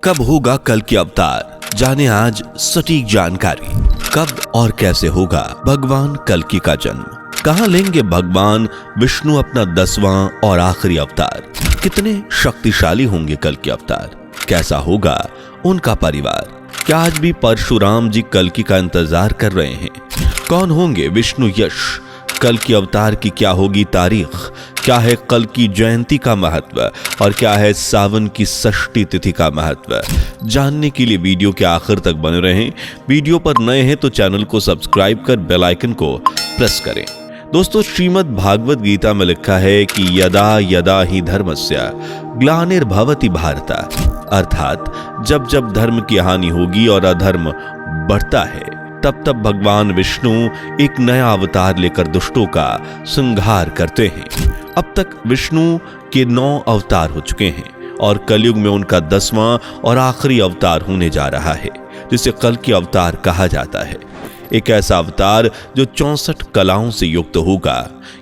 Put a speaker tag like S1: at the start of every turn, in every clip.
S1: कब होगा कल की अवतार, जाने आज सटीक जानकारी। कब और कैसे होगा भगवान कल्कि का जन्म, कहां लेंगे भगवान विष्णु अपना 10वां और आखिरी अवतार, कितने शक्तिशाली होंगे कल्कि अवतार, कैसा होगा उनका परिवार, क्या आज भी परशुराम जी कल्कि का इंतजार कर रहे हैं, कौन होंगे विष्णु यश, कल्कि अवतार की क्या होगी तारीख, क्या है कल्कि जयंती का महत्व और क्या है सावन की षष्ठी तिथि का महत्व, जानने के लिए वीडियो के आखिर तक बने रहें। वीडियो पर नए हैं तो चैनल को सब्सक्राइब कर बेल आइकन को प्रेस करें। दोस्तों, श्रीमद् भागवत गीता में लिखा है कि यदा यदा ही धर्मस्य ग्लानिर्भवति भारत, अर्थात जब जब धर्म की हानि होगी और अधर्म बढ़ता है तब तब भगवान विष्णु एक नया अवतार लेकर दुष्टों का संहार करते हैं। अब तक विष्णु के 9 अवतार हो चुके हैं और कलयुग में उनका 10वां और आखिरी अवतार होने जा रहा है, जिसे कल्कि अवतार कहा जाता है। एक ऐसा अवतार जो 64 कलाओं से युक्त होगा,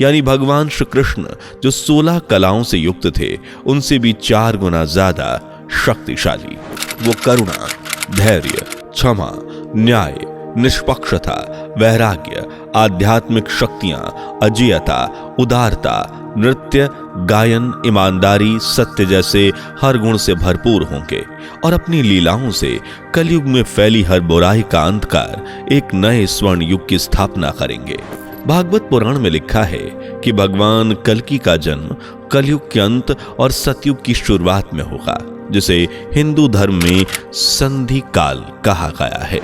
S1: यानी भगवान श्री कृष्ण जो 16 कलाओं से युक्त थे उनसे भी 4 गुना ज्यादा शक्तिशाली। वो करुणा, धैर्य, क्षमा, न्याय, निष्पक्षता, वैराग्य, आध्यात्मिक शक्तियां, अजेयता, उदारता, नृत्य, गायन, ईमानदारी, सत्य जैसे हर गुण से भरपूर होंगे और अपनी लीलाओं से कलयुग में फैली हर बुराई का अंत कर एक नए स्वर्ण युग की स्थापना करेंगे। भागवत पुराण में लिखा है कि भगवान कल्कि का जन्म कलयुग के अंत और सतयुग की शुरुआत में होगा, जिसे हिंदू धर्म में संधि काल कहा गया है।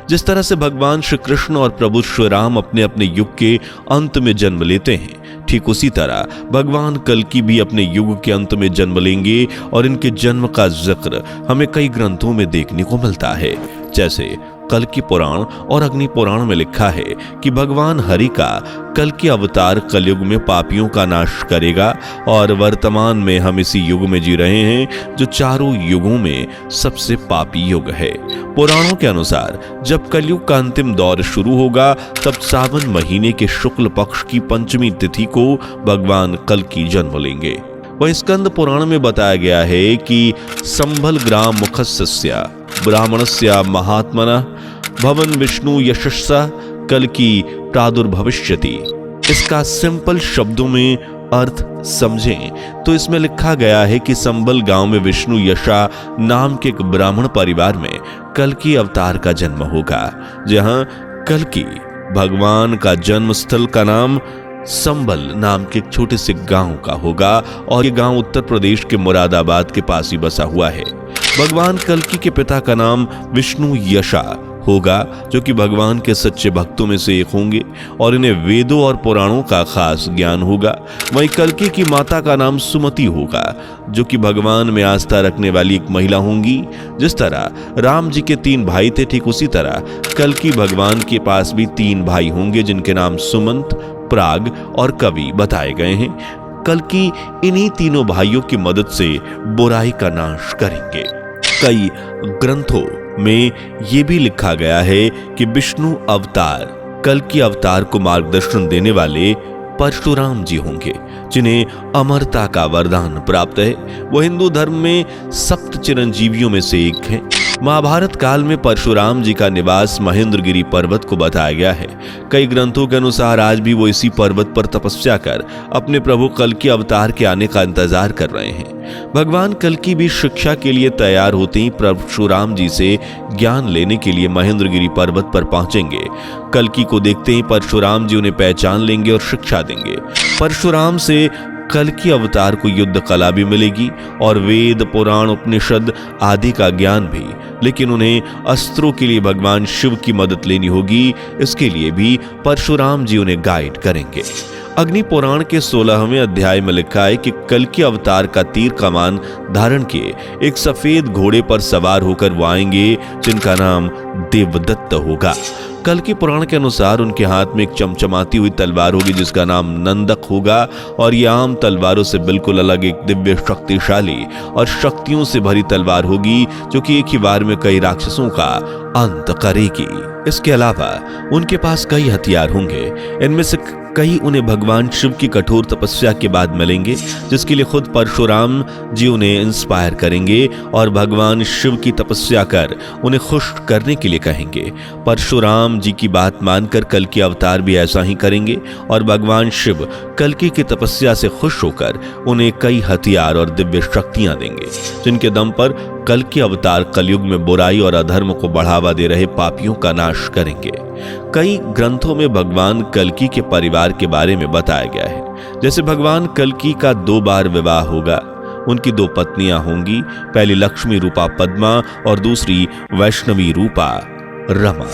S1: जिस तरह से भगवान श्री कृष्ण और प्रभु श्री राम अपने अपने युग के अंत में जन्म लेते हैं, ठीक उसी तरह भगवान कल्कि भी अपने युग के अंत में जन्म लेंगे और इनके जन्म का जिक्र हमें कई ग्रंथों में देखने को मिलता है। जैसे कल्कि पुराण और अग्नि पुराण में लिखा है कि भगवान हरि का कल्कि अवतार कलयुग में पापियों का नाश करेगा और वर्तमान में हम इसी युग में जी रहे हैं जो चारों युगों में सबसे पापी युग है। पुराणों के अनुसार जब कलयुग का अंतिम दौर शुरू होगा तब सावन महीने के शुक्ल पक्ष की 5वीं तिथि को भगवान कल्कि जन्म लेंगे। वह स्कंद पुराण में बताया गया है कि संभल ग्राम मुखस्य ब्राह्मणस्य महात्मनः भवन विष्णु यशस्सा कल्कि प्रादुर्भविष्यति। इसका सिंपल शब्दों में अर्थ समझें तो इसमें लिखा गया है कि संभल गांव में विष्णु यशा नाम के एक ब्राह्मण परिवार में कल्कि अवतार का जन्म होगा। जहां कल्कि भगवान का जन्म स्थल का नाम संभल नाम के एक छोटे से गांव का होगा और ये गांव उत्तर प्रदेश के मुरादाबाद के पास ही बसा हुआ है। भगवान कल्कि के पिता का नाम विष्णु यशा होगा, जो कि भगवान के सच्चे भक्तों में से एक होंगे और इन्हें वेदों और पुराणों का खास ज्ञान होगा। वहीं कल्कि की माता का नाम सुमति होगा, जो कि भगवान में आस्था रखने वाली एक महिला होंगी। जिस तरह राम जी के 3 भाई थे, ठीक उसी तरह कल्कि भगवान के पास भी 3 भाई होंगे जिनके नाम सुमंत, प्राग और कवि बताए गए हैं। कल्कि इन्हीं तीनों भाइयों की मदद से बुराई का नाश करेंगे। कई ग्रंथों में यह भी लिखा गया है कि विष्णु अवतार कल्कि अवतार को मार्गदर्शन देने वाले परशुराम जी होंगे, जिन्हें अमरता का वरदान प्राप्त है। वो हिंदू धर्म में 7 चिरंजीवियों में से एक हैं। महाभारत काल में परशुराम जी का निवास महेंद्रगिरी पर्वत को बताया गया है। कई ग्रंथों के अनुसार आज भी वो इसी पर्वत पर तपस्या कर अपने प्रभु कल्कि अवतार के आने का इंतजार कर रहे हैं। भगवान कल्कि भी शिक्षा के लिए तैयार होते ही परशुराम जी से ज्ञान लेने के लिए महेंद्रगिरी पर्वत पर पहुंचेंगे। कल्कि को देखते ही परशुराम जी उन्हें पहचान लेंगे और शिक्षा देंगे। परशुराम से कल्कि अवतार को युद्ध कला भी मिलेगी और वेद, पुराण, उपनिषद आदि का ज्ञान भी, लेकिन उन्हें अस्त्रों के लिए भगवान शिव की मदद लेनी होगी। इसके लिए भी परशुराम जी उन्हें गाइड करेंगे। अग्नि पुराण के 16वें अध्याय में लिखा है कि कल्कि अवतार का तीर कमान धारण किए एक सफेद घोड़े पर सवार होकर वो आएंगे, जिनका नाम देवदत्त होगा। कल्कि पुराण के अनुसार उनके हाथ में एक चमचमाती हुई तलवार होगी जिसका नाम नंदक होगा और यह आम तलवारों से बिल्कुल अलग एक दिव्य, शक्तिशाली और शक्तियों से भरी तलवार होगी, जो कि एक ही बार में कई राक्षसों का अंत करेगी। इसके अलावा उनके पास कई हथियार होंगे। इनमें से कई उन्हें भगवान शिव की कठोर तपस्या के बाद मिलेंगे, जिसके लिए खुद परशुराम जी उन्हें इंस्पायर करेंगे और भगवान शिव की तपस्या कर उन्हें खुश करने के लिए कहेंगे। परशुराम जी की बात मानकर कल्कि अवतार भी ऐसा ही करेंगे और भगवान शिव कल्कि की तपस्या से खुश होकर उन्हें कई हथियार और दिव्य शक्तियां देंगे, जिनके दम पर कल्कि अवतार कलयुग में बुराई और अधर्म को बढ़ावा दे रहे पापियों का नाश करेंगे। कई ग्रंथों में भगवान कल्कि के परिवार के बारे में बताया गया है। जैसे भगवान कल्कि का 2 बार विवाह होगा, उनकी 2 पत्नियां होंगी, पहली लक्ष्मी रूपा पद्मा और दूसरी वैष्णवी रूपा रमा।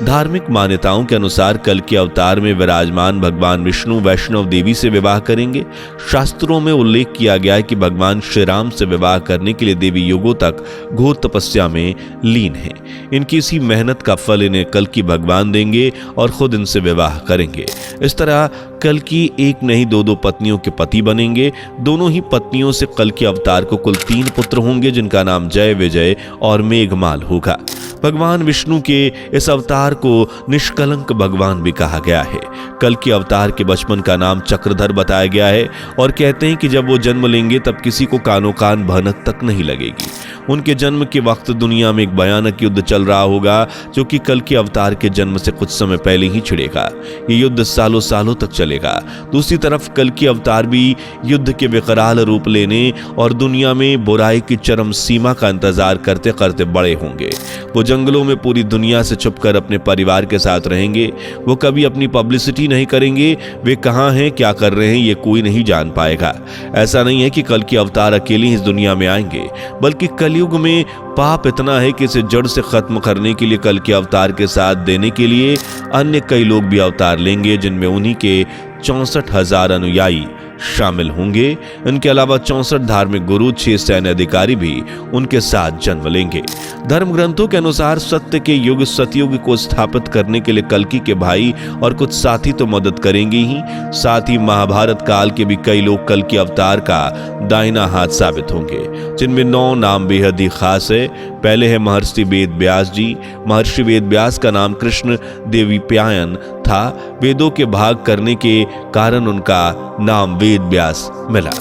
S1: धार्मिक मान्यताओं के अनुसार कल्कि अवतार में विराजमान भगवान विष्णु वैष्णव देवी से विवाह करेंगे। शास्त्रों में उल्लेख किया गया है कि भगवान श्री राम से विवाह करने के लिए देवी युगों तक घोर तपस्या में लीन है। इनकी इसी मेहनत का फल इन्हें कल्कि भगवान देंगे और खुद इनसे विवाह करेंगे। इस तरह कल्कि एक नहीं 2 पत्नियों के पति बनेंगे। दोनों ही पत्नियों से कल्कि अवतार को कुल 3 पुत्र होंगे, जिनका नाम जय, विजय और मेघमाल होगा। भगवान विष्णु के इस अवतार को निष्कलंक भगवान भी कहा गया है। कल्कि अवतार के बचपन का नाम चक्रधर बताया गया है और कहते हैं कि जब वो जन्म लेंगे तब किसी को कानो कान भनक तक नहीं लगेगी। उनके जन्म के वक्त दुनिया में एक भयानक युद्ध चल रहा होगा, जो कि कल्कि अवतार के जन्म से कुछ समय पहले ही छिड़ेगा। ये युद्ध सालों सालों तक चलेगा। दूसरी तरफ कल्कि अवतार भी युद्ध के विकराल रूप लेने और दुनिया में बुराई की चरम सीमा का इंतजार करते करते बड़े होंगे। वो जंगलों में पूरी दुनिया से छुपकर अपने परिवार के साथ रहेंगे। वो कभी अपनी पब्लिसिटी नहीं करेंगे। वे कहाँ हैं, क्या कर रहे हैं, ये कोई नहीं जान पाएगा। ऐसा नहीं है कि कल्कि अवतार अकेले ही इस दुनिया में आएंगे, बल्कि कलयुग में पाप इतना है कि इसे जड़ से खत्म करने के लिए कल्कि अवतार के साथ देने के लिए अन्य कई लोग भी अवतार लेंगे, जिनमें उन्हीं के 64,000 अनुयायी शामिल होंगे। इनके अलावा 64 धार्मिक गुरु, 6 सैन्य अधिकारी भी उनके साथ जन्म लेंगे। धर्म ग्रंथों के अनुसार सत्य के युग सतयुग को स्थापित करने के लिए कल्कि के भाई और कुछ साथी तो मदद करेंगे ही, साथ ही महाभारत काल के भी कई लोग कल्कि अवतार का दाहिना हाथ साबित होंगे, जिनमें 9 नाम बेहद ही खास है। पहले है महर्षि वेद व्यास जी। महर्षि वेद व्यास का नाम कृष्ण देवीप्यायन था। वेदों के भाग करने के कारण उनका नाम वेद व्यास मिला।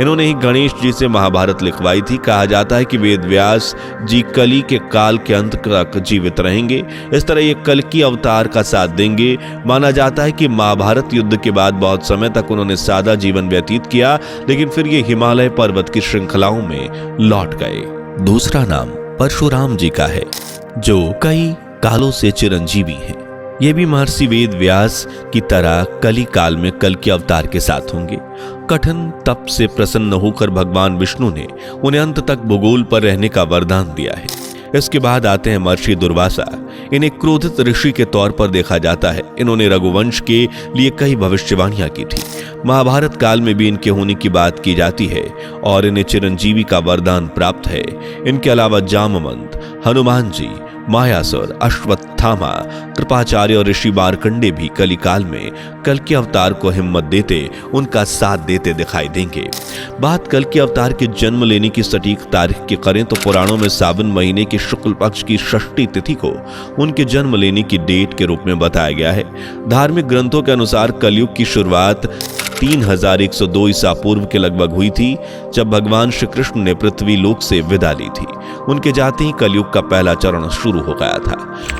S1: इन्होंने ही गणेश जी से महाभारत लिखवाई थी। कहा जाता है कि वेद व्यास जी कली के काल के अंत तक जीवित रहेंगे। इस तरह ये कल्कि अवतार का साथ देंगे। माना जाता है कि महाभारत युद्ध के बाद बहुत समय तक उन्होंने सादा जीवन व्यतीत किया, लेकिन फिर ये हिमालय पर्वत की श्रृंखलाओं में लौट गए। दूसरा नाम परशुराम जी का है, जो कई कालों से चिरंजीवी हैं। ये भी महर्षि वेद व्यास की तरह कली काल में कल्कि अवतार के साथ होंगे। कठिन तप से प्रसन्न होकर भगवान विष्णु ने उन्हें अंत तक भूगोल पर रहने का वरदान दिया है। इसके बाद आते हैं महर्षि दुर्वासा। इन्हें क्रोधित ऋषि के तौर पर देखा जाता है। इन्होंने रघुवंश के लिए कई भविष्यवाणियां की थी। महाभारत काल में भी इनके होने की बात की जाती है और इन्हें चिरंजीवी का वरदान प्राप्त है। इनके अलावा जामवंत, हनुमान जी, मायासुर, अश्वत्थामा, कृपाचार्य और ऋषि मार्कंडे भी कलिकाल में कल्कि अवतार को हिम्मत देते, उनका साथ देते दिखाई देंगे। बात कल्कि अवतार के जन्म लेने की सटीक तारीख की करें तो पुराणों में सावन महीने के शुक्ल पक्ष की षष्ठी तिथि को उनके जन्म लेने की डेट के रूप में बताया गया है। धार्मिक ग्रंथों के अनुसार कलयुग की शुरुआत 3102 ईसा पूर्व के लगभग हुई थी, जब भगवान श्री कृष्ण ने पृथ्वी लोक से विदा ली थी। उनके जाते ही कलयुग का पहला चरण शुरू हो गया था।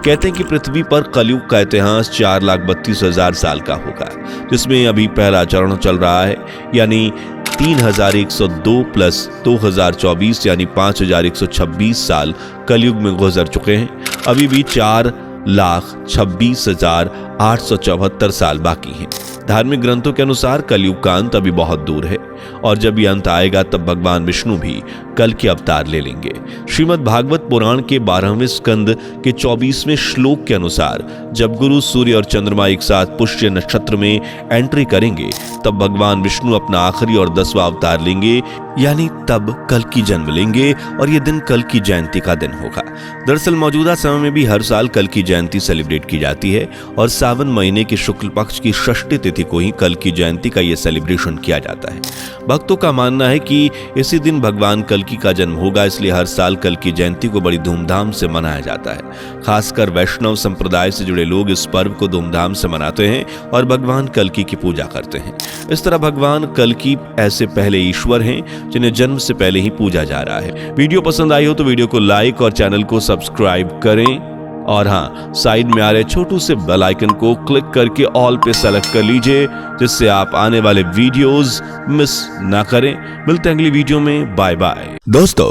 S1: कहते हैं कि पृथ्वी पर कलयुग का इतिहास 4,32,000 साल का होगा, जिसमें अभी पहला चरण चल रहा है, यानी 3102 प्लस 2024 यानी 5126 साल कलयुग में गुजर चुके हैं। अभी भी 4,26,874 साल बाकी हैं। धार्मिक ग्रंथों के अनुसार कलयुग का अंत अभी बहुत दूर है और जब यह अंत आएगा तब भगवान विष्णु भी कल्कि अवतार ले लेंगे। श्रीमद् भागवत पुराण के 12वें स्कंद के 24वें श्लोक के अनुसार जब गुरु, सूर्य और चंद्रमा एक साथ पुष्य नक्षत्र में एंट्री करेंगे तब भगवान विष्णु अपना आखिरी और 10वां अवतार लेंगे, यानी तब कल्कि जन्म लेंगे और यह दिन कल्कि जयंती का दिन होगा। दरअसल मौजूदा समय में भी हर साल कल्कि जयंती सेलिब्रेट की जाती है और सावन महीने की शुक्ल पक्ष की षष्ठी तिथि को ही कल की जयंती का ये सेलिब्रेशन किया जाता है। भक्तों का मानना है कि इसी दिन भगवान कल्कि का जन्म होगा, इसलिए हर साल कल की जयंती को बड़ी धूमधाम से मनाया जाता है। खासकर वैष्णव संप्रदाय से जुड़े लोग इस पर्व को धूमधाम से मनाते हैं और भगवान कल्कि की पूजा करते हैं। इस तरह भगवान कल्कि ऐसे पहले ईश्वर हैं जिन्हें जन्म से पहले ही पूजा जा रहा है। वीडियो पसंद आई हो तो वीडियो को लाइक और चैनल को सब्सक्राइब करें, और हाँ, साइड में आ रहे छोटू से बेल आइकन को क्लिक करके ऑल पे सेलेक्ट कर लीजिए, जिससे आप आने वाले वीडियोस मिस ना करें। मिलते हैं अगली वीडियो में, बाय बाय। दोस्तों,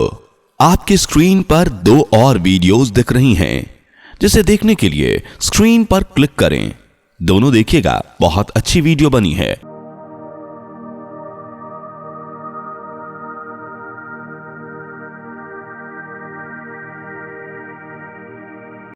S1: आपकी स्क्रीन पर 2 और वीडियोस दिख रही हैं, जिसे देखने के लिए स्क्रीन पर क्लिक करें। दोनों देखिएगा, बहुत अच्छी वीडियो बनी है।